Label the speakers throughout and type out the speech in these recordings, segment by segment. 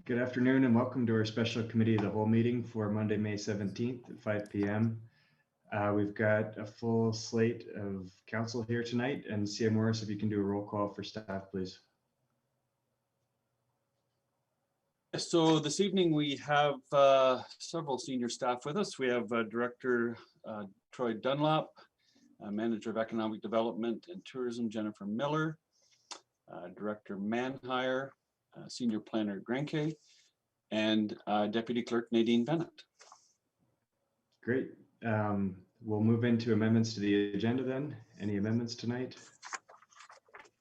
Speaker 1: Good afternoon and welcome to our special committee of the whole meeting for Monday, May 17th at 5 p.m. We've got a full slate of council here tonight, and C.A. Morris, if you can do a roll call for staff, please.
Speaker 2: So this evening we have several senior staff with us. We have Director Troy Dunlop, Manager of Economic Development and Tourism Jennifer Miller, Director Manhire, Senior Planner Grenke, and Deputy Clerk Nadine Bennett.
Speaker 1: Great. We'll move into amendments to the agenda then. Any amendments tonight?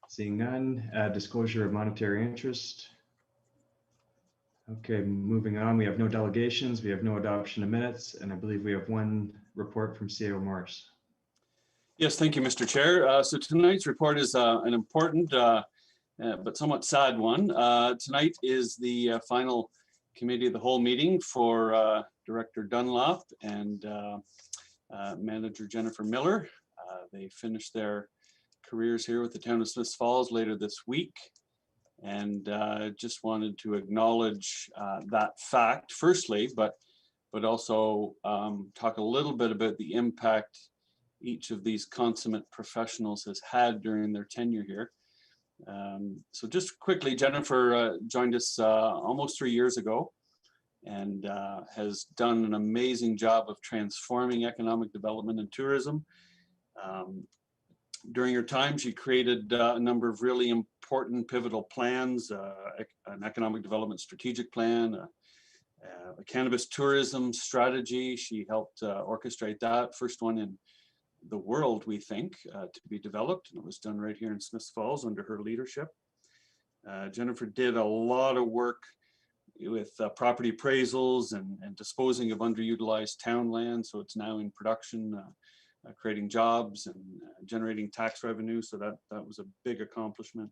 Speaker 1: Seeing none. Disclosure of monetary interest. Okay, moving on. We have no delegations. We have no adoption of minutes, and I believe we have one report from C.A. Morris.
Speaker 2: Yes, thank you, Mr. Chair. So tonight's report is an important but somewhat sad one. Tonight is the final committee of the whole meeting for Director Dunlop and Manager Jennifer Miller. They finished their careers here with the town of Smiths Falls later this week. And just wanted to acknowledge that fact firstly, but also talk a little bit about the impact each of these consummate professionals has had during their tenure here. So just quickly, Jennifer joined us almost 3 years ago and has done an amazing job of transforming economic development and tourism. During her time, she created a number of really important pivotal plans, an economic development strategic plan, a cannabis tourism strategy. She helped orchestrate that, first one in the world, we think, to be developed. And it was done right here in Smiths Falls under her leadership. Jennifer did a lot of work with property appraisals and disposing of underutilized town land. So it's now in production, creating jobs and generating tax revenue. So that was a big accomplishment.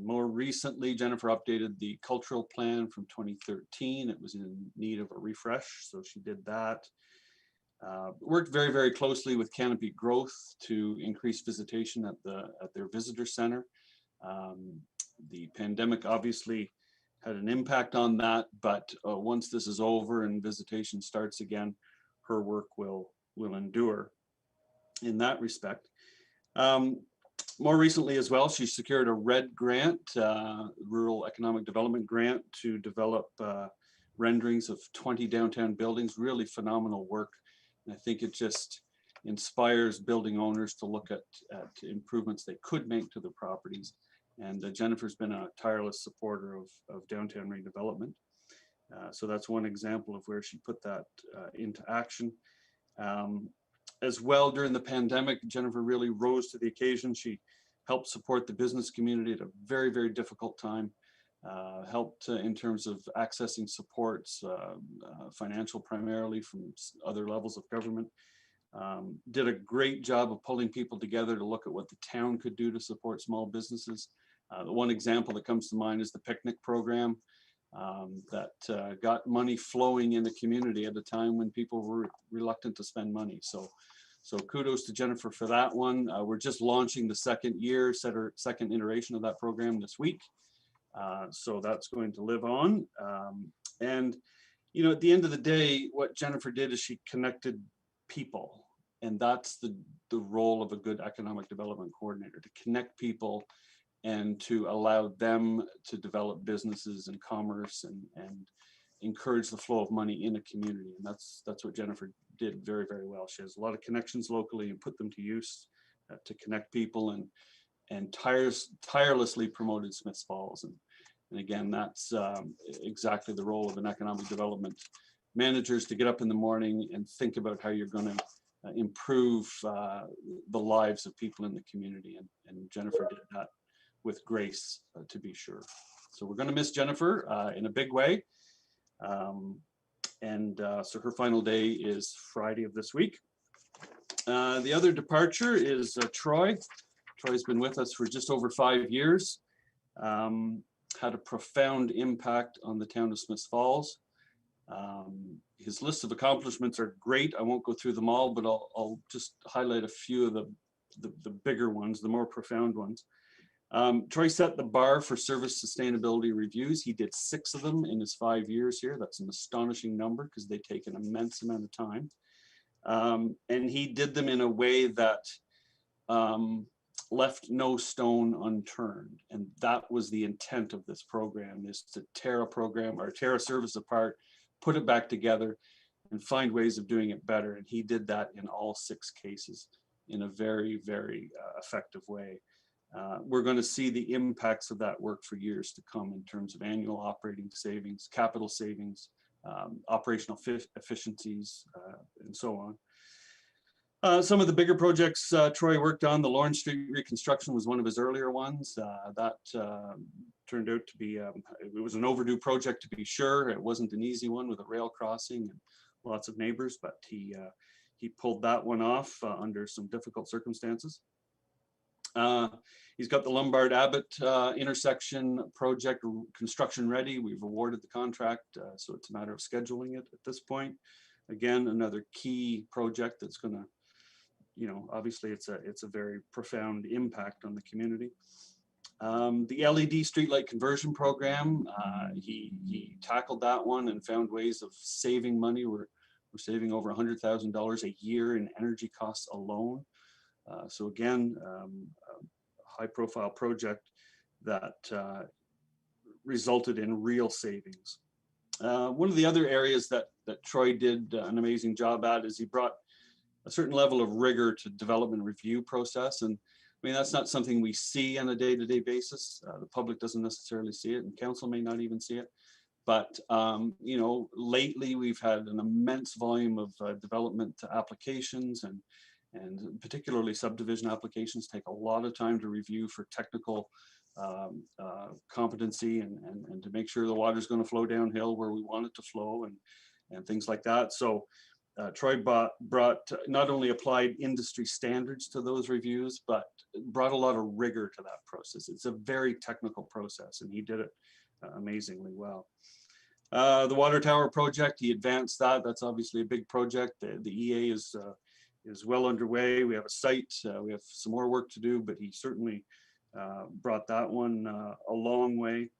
Speaker 2: More recently, Jennifer updated the cultural plan from 2013. It was in need of a refresh, so she did that. Worked very, very closely with Canopy Growth to increase visitation at their visitor center. The pandemic obviously had an impact on that, but once this is over and visitation starts again, her work will endure in that respect. More recently as well, she secured a RED grant, Rural Economic Development Grant, to develop renderings of 20 downtown buildings. Really phenomenal work. And I think it just inspires building owners to look at improvements they could make to their properties. And Jennifer's been a tireless supporter of downtown redevelopment. So that's one example of where she put that into action. As well, during the pandemic, Jennifer really rose to the occasion. She helped support the business community at a very, very difficult time. Helped in terms of accessing supports, financial primarily from other levels of government. Did a great job of pulling people together to look at what the town could do to support small businesses. The one example that comes to mind is the picnic program that got money flowing in the community at a time when people were reluctant to spend money. So kudos to Jennifer for that one. We're just launching the second iteration of that program this week. So that's going to live on. And, you know, at the end of the day, what Jennifer did is she connected people. And that's the role of a good economic development coordinator, to connect people and to allow them to develop businesses and commerce and encourage the flow of money in a community. And that's what Jennifer did very, very well. She has a lot of connections locally and put them to use to connect people and tirelessly promoted Smiths Falls. And again, that's exactly the role of an economic development manager, is to get up in the morning and think about how you're going to improve the lives of people in the community. And Jennifer did that with grace, to be sure. So we're going to miss Jennifer in a big way. So her final day is Friday of this week. The other departure is Troy. Troy's been with us for just over 5 years. Had a profound impact on the town of Smiths Falls. His list of accomplishments are great. I won't go through them all, but I'll just highlight a few of the bigger ones, the more profound ones. Troy set the bar for service sustainability reviews. He did 6 of them in his 5 years here. That's an astonishing number because they take an immense amount of time. And he did them in a way that left no stone unturned. And that was the intent of this program, is to tear a program or tear a service apart, put it back together, and find ways of doing it better. And he did that in all 6 cases in a very, very effective way. We're going to see the impacts of that work for years to come in terms of annual operating savings, capital savings, operational efficiencies, and so on. Some of the bigger projects Troy worked on, the Lawrence Street reconstruction was one of his earlier ones. That turned out to be, it was an overdue project to be sure. It wasn't an easy one with a rail crossing and lots of neighbors, but he pulled that one off under some difficult circumstances. He's got the Lombard Abbott intersection project construction ready. We've awarded the contract, so it's a matter of scheduling it at this point. Again, another key project that's going to, you know, obviously it's a very profound impact on the community. The LED streetlight conversion program, he tackled that one and found ways of saving money. We're saving over $100,000 a year in energy costs alone. So again, a high-profile project that resulted in real savings. One of the other areas that Troy did an amazing job at is he brought a certain level of rigor to development review process. And I mean, that's not something we see on a day-to-day basis. The public doesn't necessarily see it, and council may not even see it. But, you know, lately we've had an immense volume of development applications, and particularly subdivision applications take a lot of time to review for technical competency and to make sure the water is going to flow downhill where we want it to flow and things like that. So Troy brought not only applied industry standards to those reviews, but brought a lot of rigor to that process. It's a very technical process, and he did it amazingly well. The water tower project, he advanced that. That's obviously a big project. The EA is well underway. We have a site. We have some more work to do, but he certainly brought that one a long way.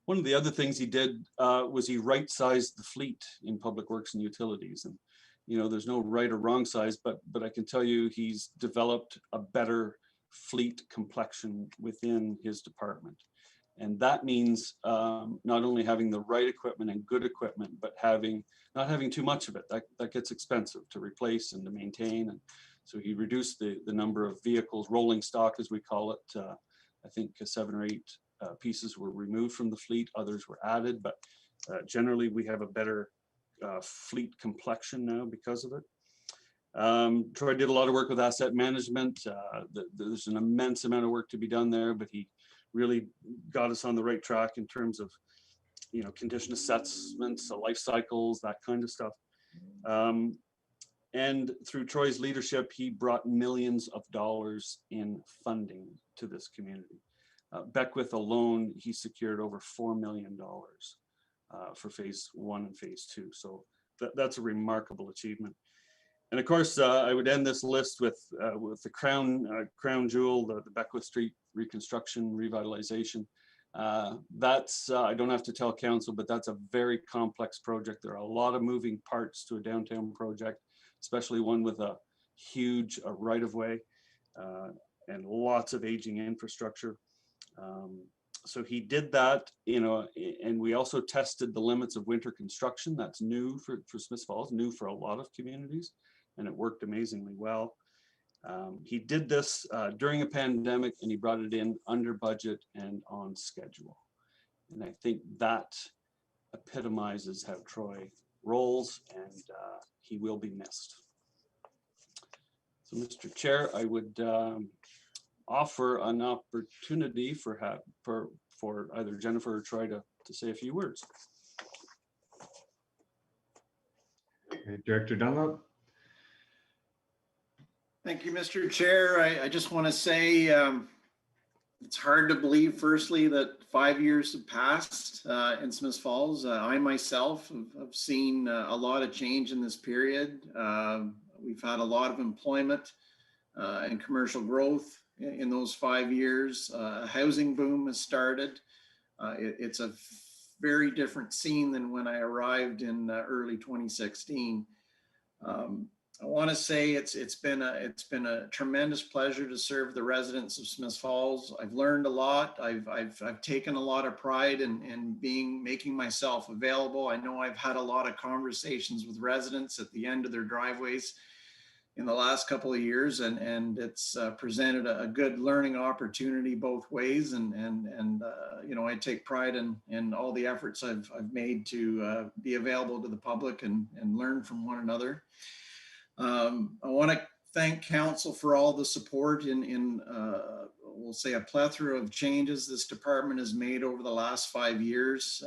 Speaker 2: One of the other things he did was he right-sized the fleet in public works and utilities. And, you know, there's no right or wrong size, but I can tell you he's developed a better fleet complexion within his department. And that means not only having the right equipment and good equipment, but not having too much of it. That gets expensive to replace and to maintain. And so he reduced the number of vehicles, rolling stock as we call it. I think 7 or 8 pieces were removed from the fleet, others were added, but generally we have a better fleet complexion now because of it. Troy did a lot of work with asset management. There's an immense amount of work to be done there, but he really got us on the right track in terms of, you know, condition assessments, life cycles, that kind of stuff. And through Troy's leadership, he brought millions of dollars in funding to this community. Beckwith alone, he secured over $4 million for phase 1 and phase 2. So that's a remarkable achievement. And of course, I would end this list with the crown jewel, the Beckwith Street reconstruction, revitalization. That's, I don't have to tell council, but that's a very complex project. There are a lot of moving parts to a downtown project, especially one with a huge right-of-way and lots of aging infrastructure. So he did that, you know, and we also tested the limits of winter construction. That's new for Smiths Falls, new for a lot of communities, and it worked amazingly well. He did this during a pandemic, and he brought it in under budget and on schedule. And I think that epitomizes how Troy rolls, and he will be missed. So, Mr. Chair, I would offer an opportunity for either Jennifer or Troy to say a few words.
Speaker 1: Okay, Director Dunlop.
Speaker 3: Thank you, Mr. Chair. I just want to say it's hard to believe, firstly, that 5 years have passed in Smiths Falls. I myself have seen a lot of change in this period. We've had a lot of employment and commercial growth in those 5 years. A housing boom has started. It's a very different scene than when I arrived in early 2016. I want to say it's been a tremendous pleasure to serve the residents of Smiths Falls. I've learned a lot. I've taken a lot of pride in making myself available. I know I've had a lot of conversations with residents at the end of their driveways in the last couple of years, and it's presented a good learning opportunity both ways. And you know, I take pride in all the efforts I've made to be available to the public and learn from one another. I want to thank council for all the support in we'll say a plethora of changes this department has made over the last 5 years.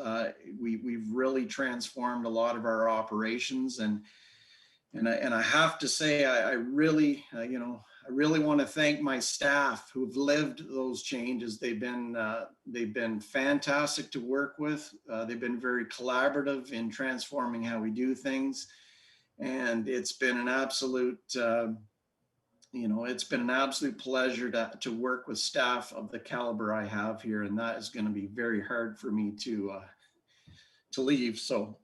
Speaker 3: We've really transformed a lot of our operations, and I have to say I really you know, I really want to thank my staff who've lived those changes. They've been fantastic to work with. They've been very collaborative in transforming how we do things. And it's been an absolute, you know, it's been an absolute pleasure to work with staff of the caliber I have here, and that is going to be very hard for me to leave. So,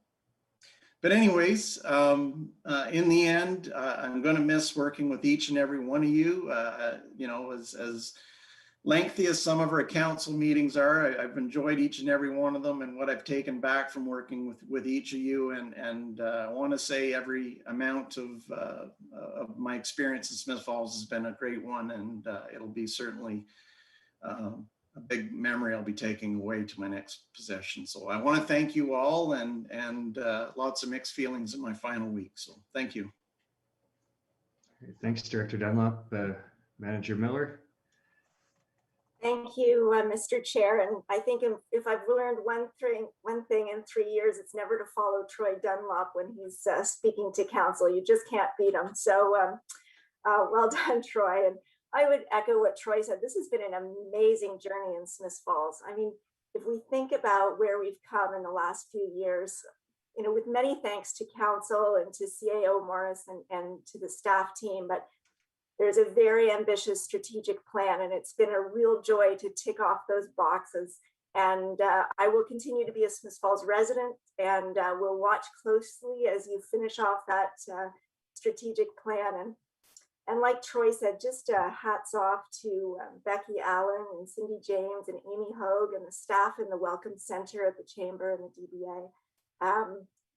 Speaker 3: but anyways, in the end, I'm going to miss working with each and every one of you. You know, as lengthy as some of our council meetings are, I've enjoyed each and every one of them and what I've taken back from working with each of you. And I want to say every amount of my experience in Smiths Falls has been a great one, and it'll be certainly a big memory I'll be taking away to my next possession. So I want to thank you all, and lots of mixed feelings in my final week. So thank you.
Speaker 1: Thanks, Director Dunlop. Manager Miller.
Speaker 4: Thank you, Mr. Chair. And I think if I've learned one thing in 3 years, it's never to follow Troy Dunlop when he's speaking to council. You just can't beat him. So well done, Troy. And I would echo what Troy said. This has been an amazing journey in Smiths Falls. I mean, if we think about where we've come in the last few years, you know, with many thanks to council and to CAO Morris and to the staff team, but there's a very ambitious strategic plan, and it's been a real joy to tick off those boxes. And I will continue to be a Smiths Falls resident, and we'll watch closely as you finish off that strategic plan. And like Troy said, just hats off to Becky Allen and Cindy James and Amy Hogue and the staff in the Welcome Center at the Chamber and the DBA.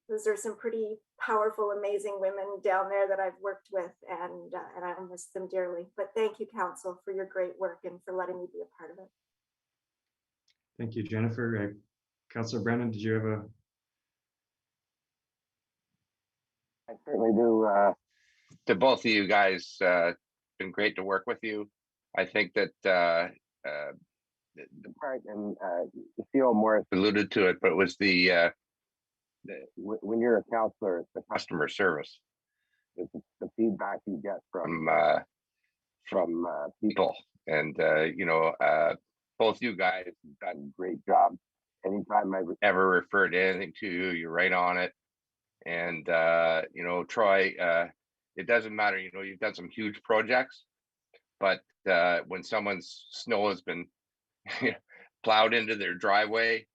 Speaker 4: Those are some pretty powerful, amazing women down there that I've worked with, and I miss them dearly. But thank you, council, for your great work and for letting me be a part of it.
Speaker 1: Thank you, Jennifer. Councillor Brennan, did you have a?
Speaker 5: I certainly do. To both of you guys, been great to work with you. I think that the part, and Theo Morris alluded to it, but it was when you're a counselor, it's the customer service. It's the feedback you get from people, and you know, both you guys have done a great job. Anytime I ever refer to anything to you, you're right on it. And you know, Troy, it doesn't matter. You know, you've done some huge projects, but when someone's snow has been plowed into their driveway,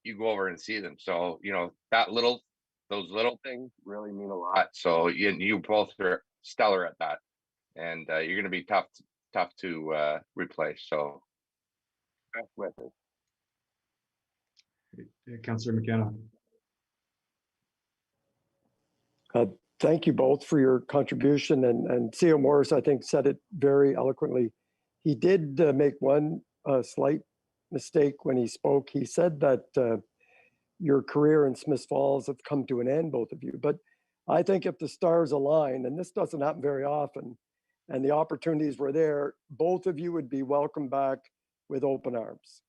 Speaker 5: you go over and see them. So, you know, those little things really mean a lot. So you both are stellar at that, and you're going to be tough to replace. So best wishes.
Speaker 1: Councillor McKenna.
Speaker 6: Thank you both for your contribution, and CEO Morris, I think, said it very eloquently. He did make one slight mistake when he spoke. He said that your career in Smiths Falls have come to an end, both of you. But I think if the stars align, and this doesn't happen very often, and the opportunities were there, both of you would be welcomed back with open arms.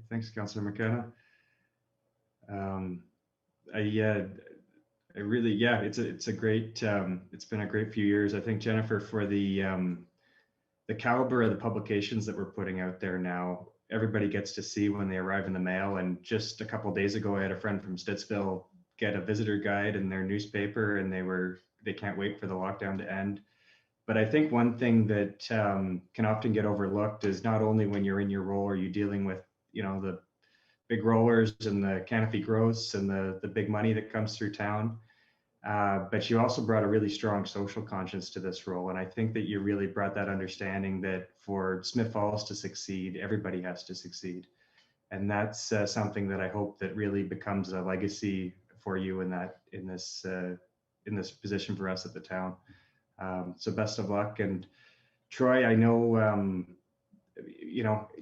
Speaker 1: Thanks, Councillor McKenna. I really, yeah, it's a great, it's been a great few years. I think, Jennifer, for the caliber of the publications that we're putting out there now, everybody gets to see when they arrive in the mail. And just a couple of days ago, I had a friend from Stittsville get a visitor guide in their newspaper, and they can't wait for the lockdown to end. But I think one thing that can often get overlooked is not only when you're in your role are you dealing with, the big rollers and the canopy growths and the big money that comes through town. But you also brought a really strong social conscience to this role. And I think that you really brought that understanding that for Smith Falls to succeed, everybody has to succeed. And that's something that I hope that really becomes a legacy for you in this position for us at the town. So best of luck. And Troy, I know,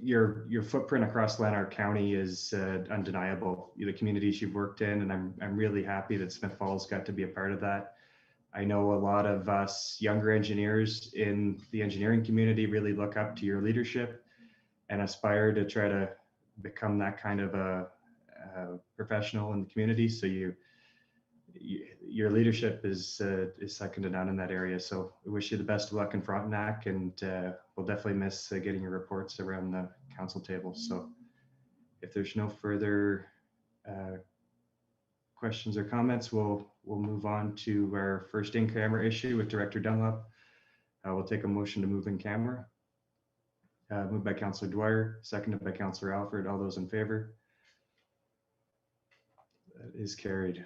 Speaker 1: your footprint across Lanark County is undeniable. The communities you've worked in, and I'm really happy that Smith Falls got to be a part of that. I know a lot of us younger engineers in the engineering community really look up to your leadership and aspire to try to become that kind of a professional in the community. So your leadership is second to none in that area. So we wish you the best of luck in Frontenac, and we'll definitely miss getting your reports around the council table. So if there's no further questions or comments, we'll move on to our first in-camera issue with Director Dunlop. We'll take a motion to move in camera. Moved by Councillor Dwyer, seconded by Councillor Alford. All those in favor? That is carried.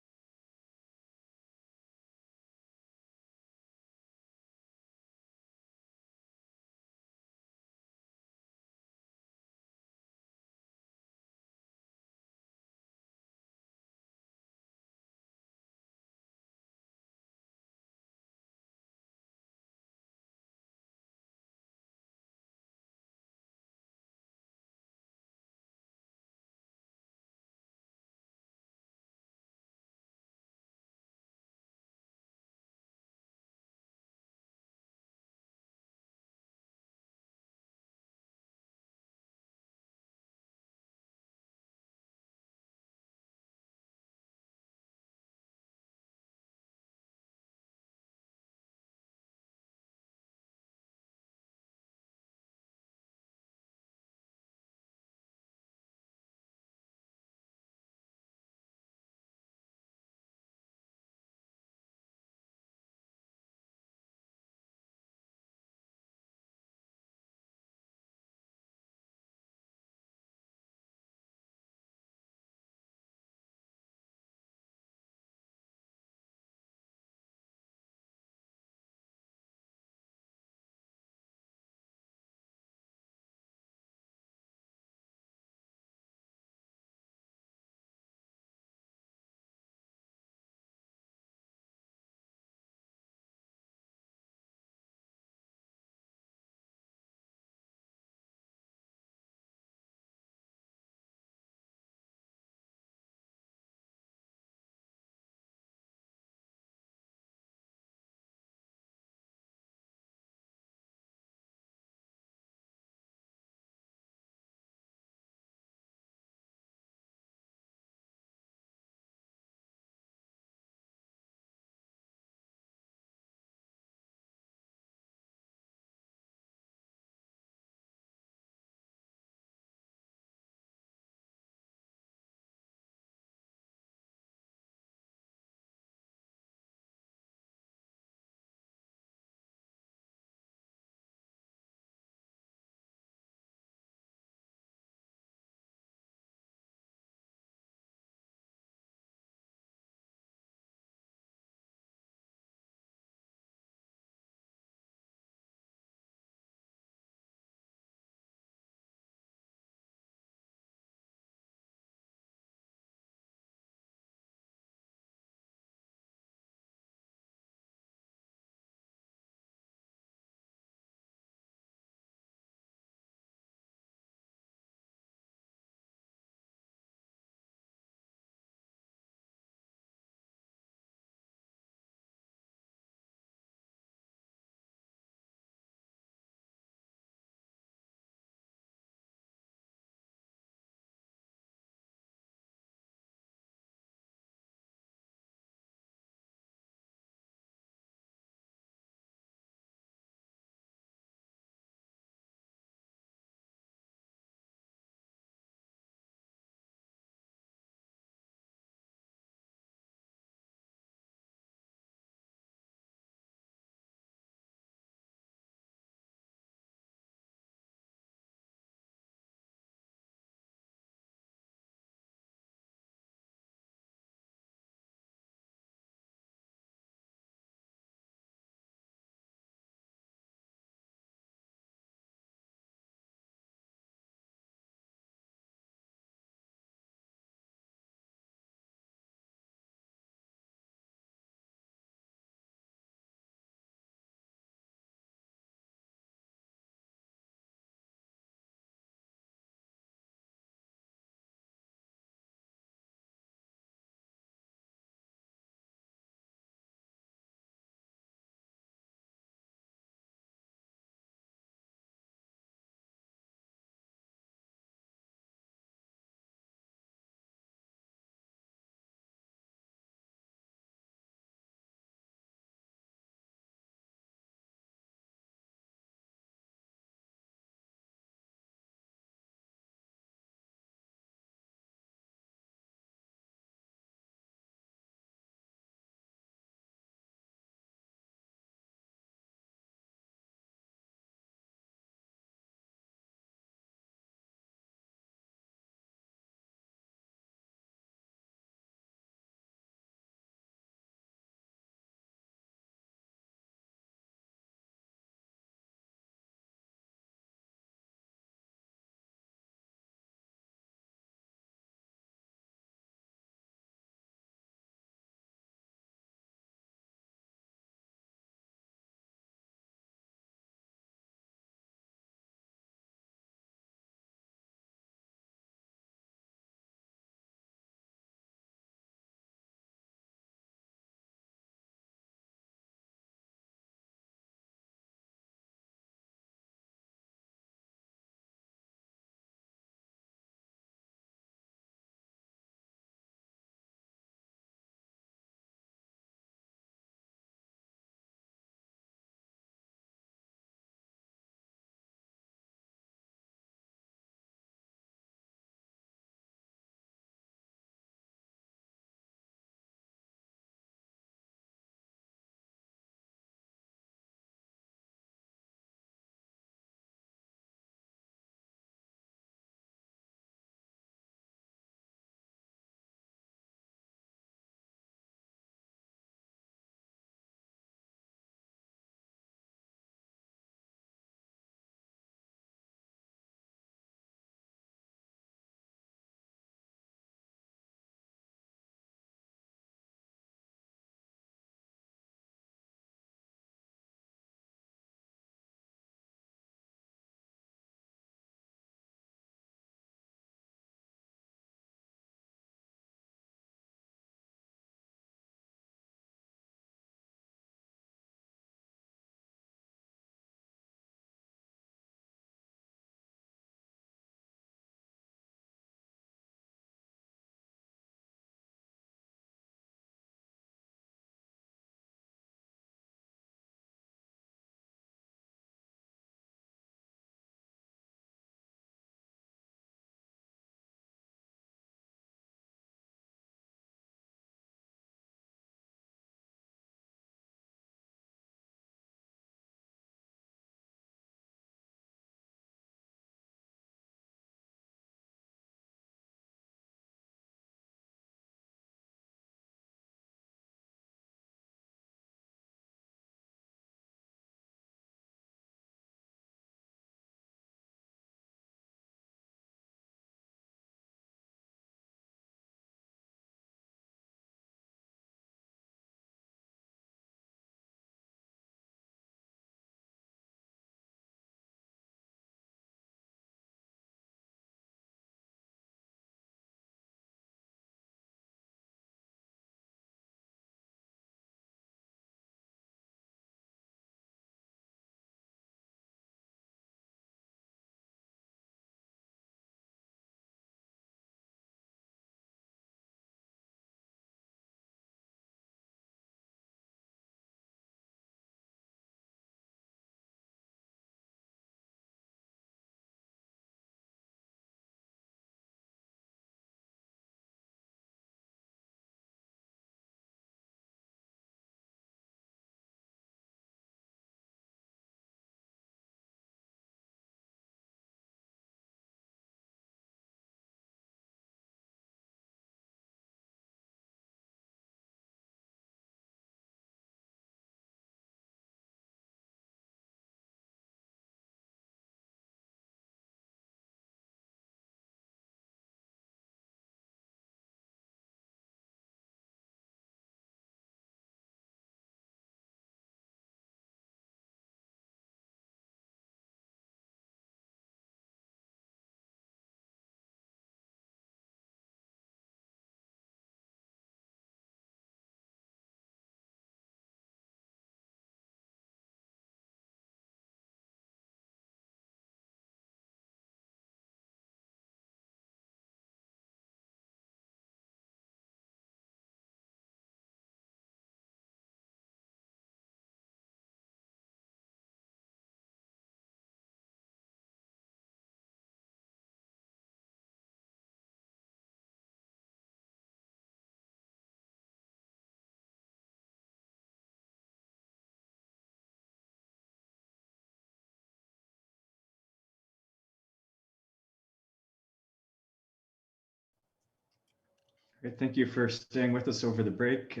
Speaker 1: Great, thank you for staying with us over the break.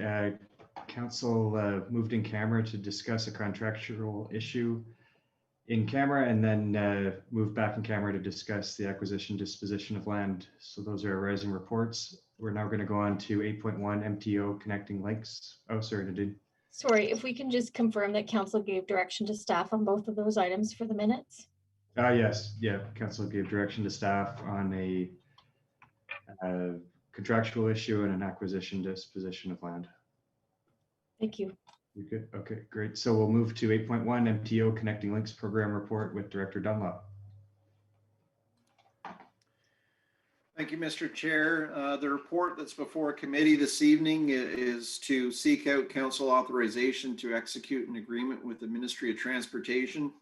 Speaker 1: Council moved in camera to discuss a contractual issue in camera and then moved back in camera to discuss the acquisition disposition of land. So those are arising reports. We're now going to go on to 8.1 MTO connecting links. Oh, sorry, Nadine.
Speaker 7: Sorry, if we can just confirm that council gave direction to staff on both of those items for the minutes.
Speaker 1: Yes, yeah, council gave direction to staff on a contractual issue and an acquisition disposition of land.
Speaker 7: Thank you.
Speaker 1: You good? Okay, great. So we'll move to 8.1 MTO Connecting Links Program Report with Director Dunlop.
Speaker 3: Thank you, Mr. Chair. The report that's before committee this evening is to seek out council authorization to execute an agreement with the Ministry of Transportation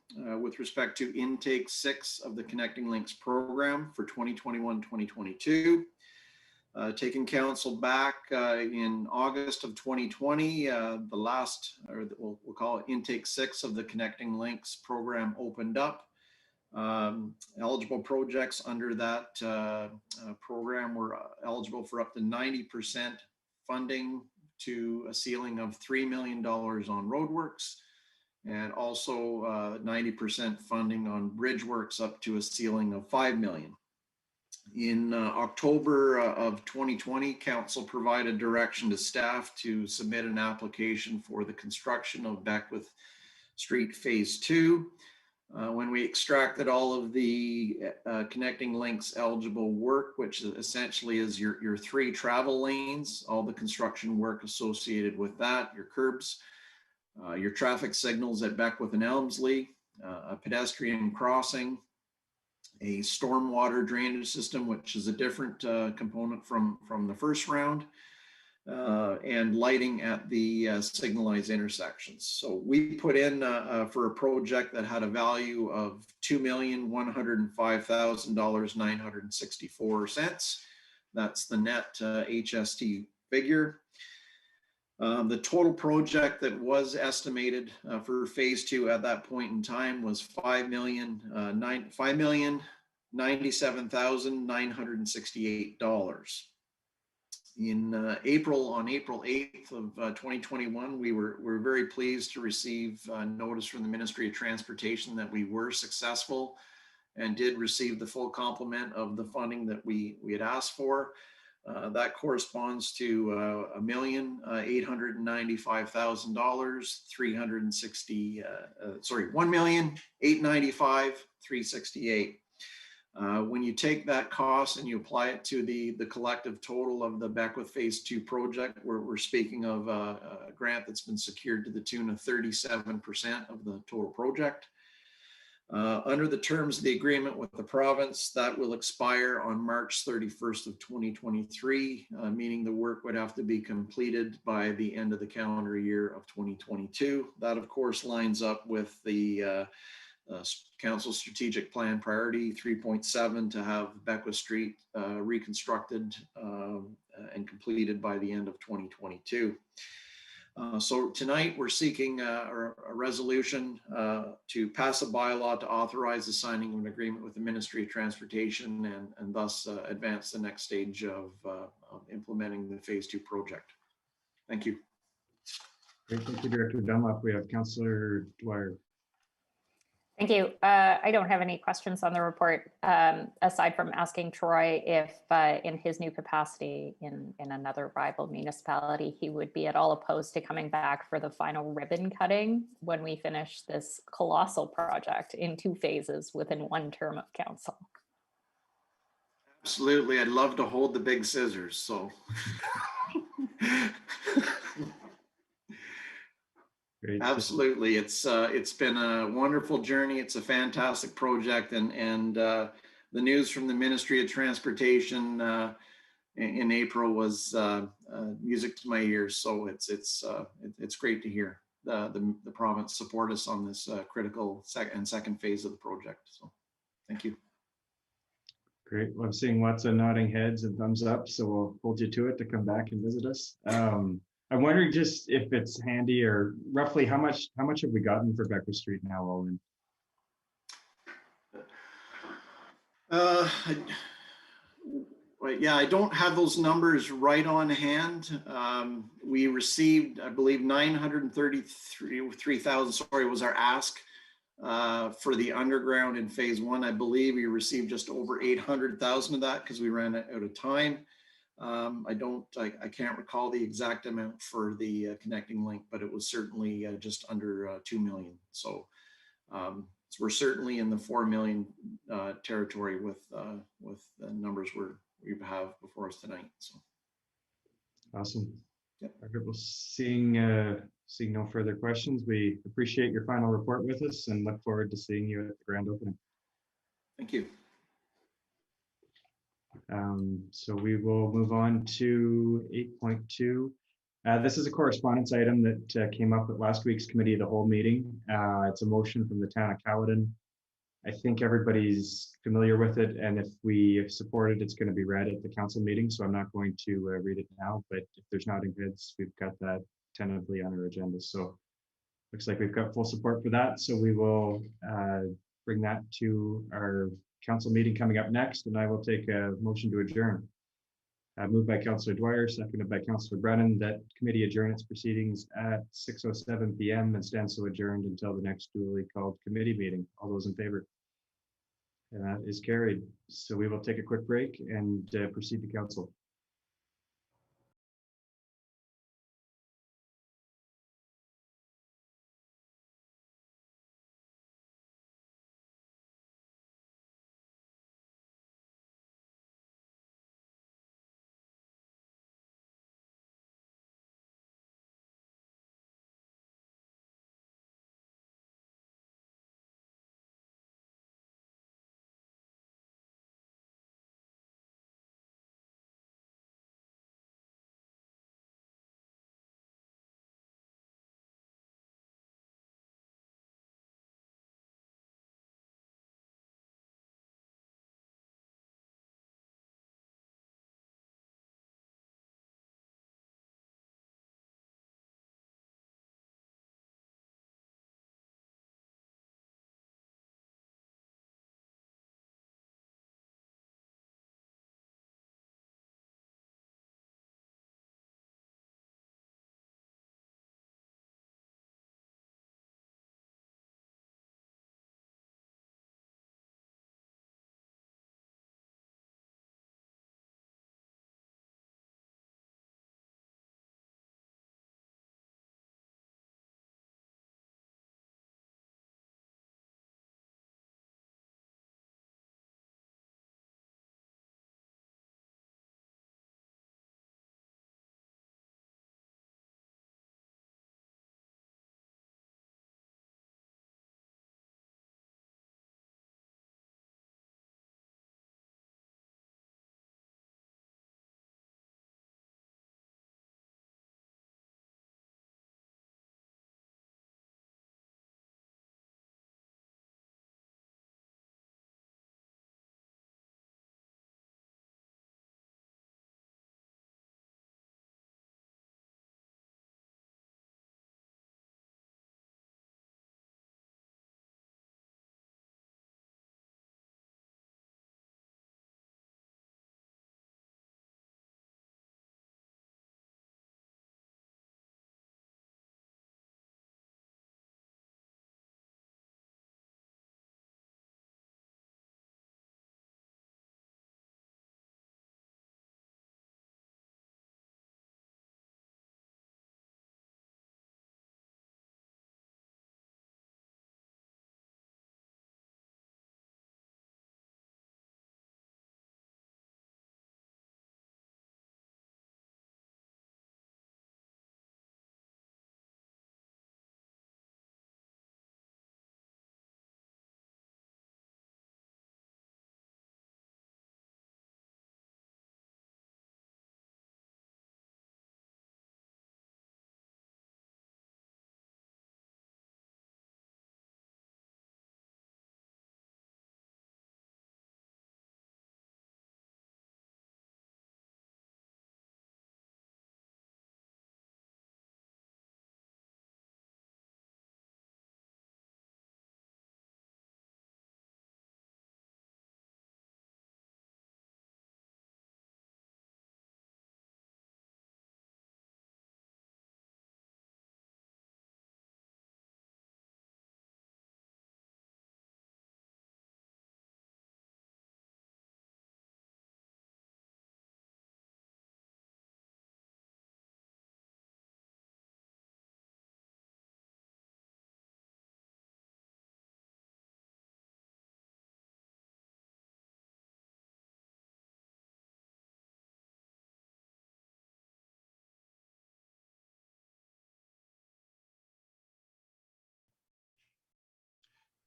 Speaker 3: with respect to intake 6 of the Connecting Links program for 2021-2022. Taking council back in August of 2020, the last, or we'll call it intake 6 of the Connecting Links program opened up. Eligible projects under that program were eligible for up to 90% funding to a ceiling of $3 million on roadworks, and also 90% funding on bridge works up to a ceiling of $5 million. In October of 2020, council provided direction to staff to submit an application for the construction of Becca Street Phase 2. When we extracted all of the connecting links eligible work, which essentially is your 3 travel lanes, all the construction work associated with that, your curbs, your traffic signals at Beckwith and Elmsley, a pedestrian crossing, a stormwater drainage system, which is a different component from the first round, and lighting at the signalized intersections. So we put in for a project that had a value of $2,105,964. That's the net HST figure. The total project that was estimated for phase 2 at that point in time was $5,097,968. On April 8th of 2021, we were very pleased to receive notice from the Ministry of Transportation that we were successful and did receive the full complement of the funding that we had asked for. That corresponds to $1,895,368. When you take that cost and you apply it to the collective total of the Beckwith Phase 2 project, we're speaking of a grant that's been secured to the tune of 37% of the total project. Under the terms of the agreement with the province, that will expire on March 31st of 2023, meaning the work would have to be completed by the end of the calendar year of 2022. That, of course, lines up with the Council Strategic Plan Priority 3.7 to have Becca Street reconstructed and completed by the end of 2022. So tonight we're seeking a resolution to pass a bylaw to authorize the signing of an agreement with the Ministry of Transportation and thus advance the next stage of implementing the Phase 2 project. Thank you.
Speaker 1: Great, thank you, Director Dunlop. We have Councillor Dwyer.
Speaker 8: Thank you. I don't have any questions on the report, aside from asking Troy if in his new capacity in another rival municipality, he would be at all opposed to coming back for the final ribbon cutting when we finish this colossal project in 2 phases within 1 term of council.
Speaker 3: Absolutely. I'd love to hold the big scissors, so.
Speaker 1: Great.
Speaker 3: Absolutely. It's been a wonderful journey. It's a fantastic project, and the news from the Ministry of Transportation in April was music to my ears. So it's great to hear the province support us on this critical second phase of the project. So thank you.
Speaker 1: Great. Well, I'm seeing lots of nodding heads and thumbs up, so we'll hold you to it to come back and visit us. I'm wondering just if it's handy or roughly how much have we gotten for Becca Street now all in?
Speaker 3: Right, yeah, I don't have those numbers right on hand. We received, I believe, 933,000, sorry, was our ask for the underground in phase one. I believe we received just over 800,000 of that because we ran out of time. I can't recall the exact amount for the connecting link, but it was certainly just under 2 million. So we're certainly in the 4 million territory with the numbers we have before us tonight. So
Speaker 1: Awesome.
Speaker 3: Yep.
Speaker 1: Okay, well, seeing no further questions, we appreciate your final report with us and look forward to seeing you at the grand opening.
Speaker 3: thank you.
Speaker 1: So we will move on to 8.2. This is a correspondence item that came up at last week's committee of the whole meeting. It's a motion from the town of Caledon. I think everybody's familiar with it, and if we support it, it's going to be read at the council meeting, so I'm not going to read it now, but if there's nodding heads, we've got that tentatively on our agenda. So looks like we've got full support for that, so we will bring that to our council meeting coming up next, and I will take a motion to adjourn. Moved by Councillor Dwyer, seconded by Councillor Brennan, that committee adjourn its proceedings at 6:07 p.m. and stand so adjourned until the next duly called committee meeting. All those in favor? And that is carried. So we will take a quick break and proceed to council.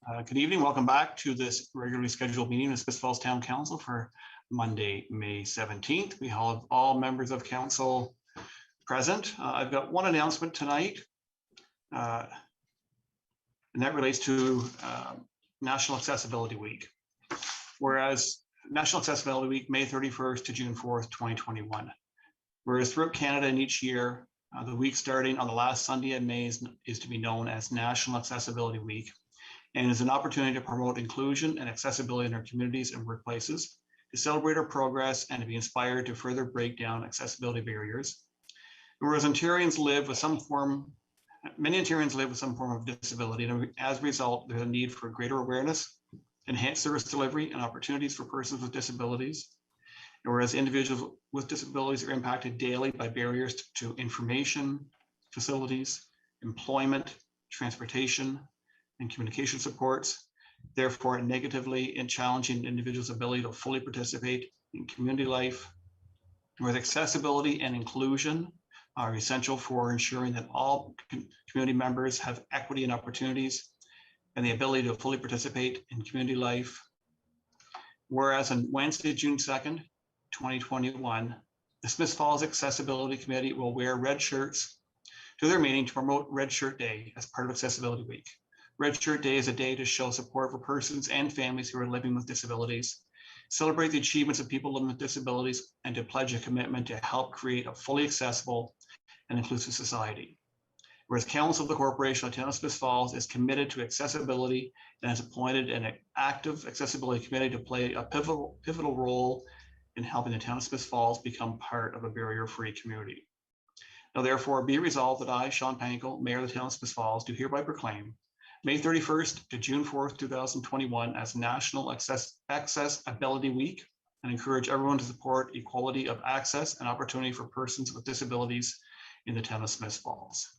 Speaker 9: Good evening. Welcome back to this regularly scheduled meeting of Smith Falls Town Council for Monday, May 17th. We have all members of council present. I've got one announcement tonight, and that relates to National Accessibility Week. Whereas National Accessibility Week, May 31st to June 4th, 2021. Whereas throughout Canada and each year, the week starting on the last Sunday in May is to be known as National Accessibility Week, and is an opportunity to promote inclusion and accessibility in our communities and workplaces, to celebrate our progress and to be inspired to further break down accessibility barriers. Whereas Ontarians live with some form, many Ontarians live with some form of disability, and as a result, there's a need for greater awareness, enhanced service delivery, and opportunities for persons with disabilities. Whereas individuals with disabilities are impacted daily by barriers to information, facilities, employment, transportation, and communication supports, therefore negatively and challenging individuals' ability to fully participate in community life. Whereas accessibility and inclusion are essential for ensuring that all community members have equity and opportunities and the ability to fully participate in community life. Whereas on Wednesday, June 2nd, 2021, the Smith Falls Accessibility Committee will wear red shirts to their meeting to promote Red Shirt Day as part of Accessibility Week. Red Shirt Day is a day to show support for persons and families who are living with disabilities, celebrate the achievements of people living with disabilities, and to pledge a commitment to help create a fully accessible and inclusive society. Whereas Council of the Corporation of Town of Smith Falls is committed to accessibility and has appointed an active accessibility committee to play a pivotal role in helping the Town of Smith Falls become part of a barrier-free community. Now therefore be resolved that I, Sean Pankel, Mayor of the Town of Smith Falls, do hereby proclaim May 31st to June 4th, 2021 as National Accessibility Week, and encourage everyone to support equality of access and opportunity for persons with disabilities in the Town of Smith Falls.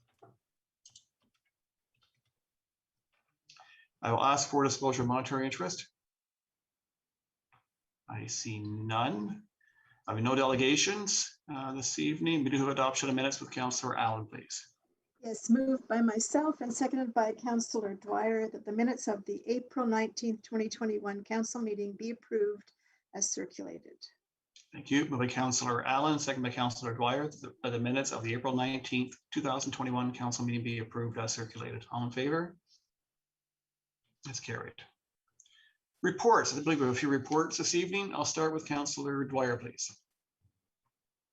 Speaker 9: I will ask for disclosure of monetary interest. I see none. I have no delegations this evening. We do have adoption of minutes with Councillor Allen, please.
Speaker 10: Yes, moved by myself and seconded by Councillor Dwyer that the minutes of the April 19th, 2021 council meeting be approved as circulated.
Speaker 9: Thank you. Moved by Councillor Allen, second by Councillor Dwyer, that the minutes of the April 19th, 2021 council meeting be approved as circulated. All in favor? That's carried. Reports. I believe we have a few reports this evening. I'll start with Councillor Dwyer, please.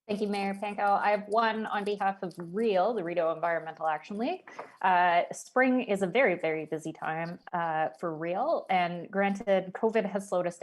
Speaker 8: Thank you, Mayor Panko. I have one on behalf of REAL, the Rideau Environmental Action League. Spring is a very, very busy time for REAL, and granted, COVID has slowed us down